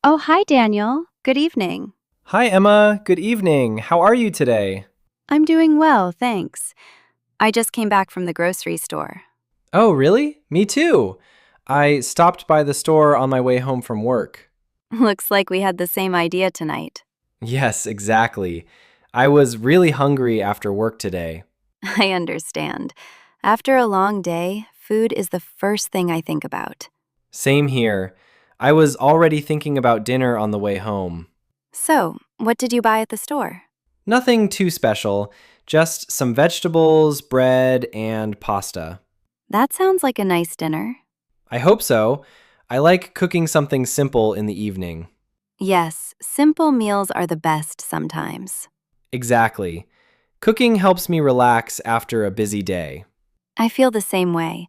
Oh, hi, Daniel. Good evening. Hi, Emma. Good evening. How are you today? I'm doing well, thanks. I just came back from the grocery store. Oh, really? Me too. I stopped by the store on my way home from work. Looks like we had the same idea tonight. Yes, exactly. I was really hungry after work today. I understand. After a long day, food is the first thing I think about. Same here. I was already thinking about dinner on the way home. So, what did you buy at the store? Nothing too special, just some vegetables, bread, and pasta. That sounds like a nice dinner. I hope so. I like cooking something simple in the evening. Yes, simple meals are the best sometimes. Exactly. Cooking helps me relax after a busy day. I feel the same way.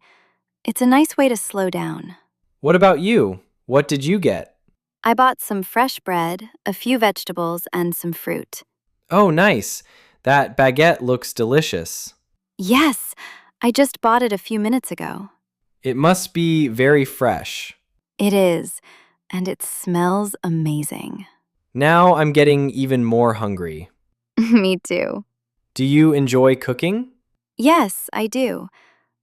It's a nice way to slow down. What about you? What did you get? I bought some fresh bread, a few vegetables, and some fruit. Oh, nice. That baguette looks delicious. Yes, I just bought it a few minutes ago. It must be very fresh. It is, and it smells amazing. Now I'm getting even more hungry. Me too. Do you enjoy cooking? Yes, I do.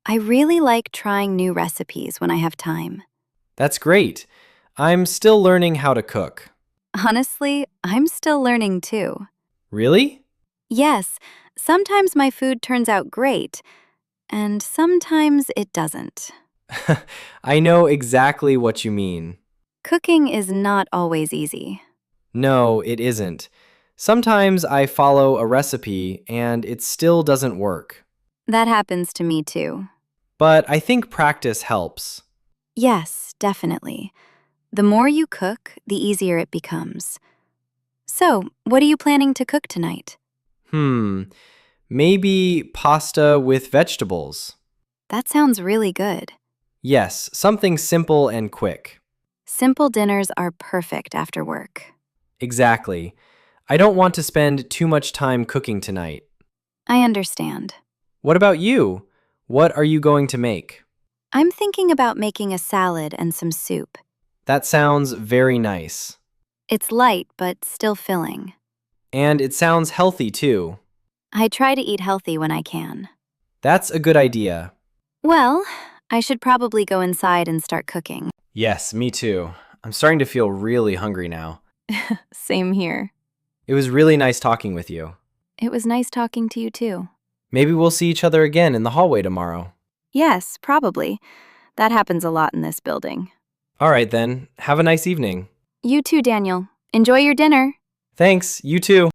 I really like trying new recipes when I have time. That's great. I'm still learning how to cook. Honestly, I'm still learning too. Really? Yes, sometimes my food turns out great, and sometimes it doesn't. I know exactly what you mean. Cooking is not always easy. No, it isn't. Sometimes I follow a recipe and it still doesn't work. That happens to me too. But I think practice helps. Yes, definitely. The more you cook, the easier it becomes. So, what are you planning to cook tonight? Hmm, maybe pasta with vegetables. That sounds really good. Yes, something simple and quick. Simple dinners are perfect after work. Exactly. I don't want to spend too much time cooking tonight. I understand. What about you? What are you going to make? I'm thinking about making a salad and some soup. That sounds very nice. It's light, but still filling. And it sounds healthy too. I try to eat healthy when I can. That's a good idea. Well, I should probably go inside and start cooking. Yes, me too. I'm starting to feel really hungry now. Same here. It was really nice talking with you. It was nice talking to you too. Maybe we'll see each other again in the hallway tomorrow. Yes, probably. That happens a lot in this building. All right then. Have a nice evening. You too, Daniel. Enjoy your dinner. Thanks. You too.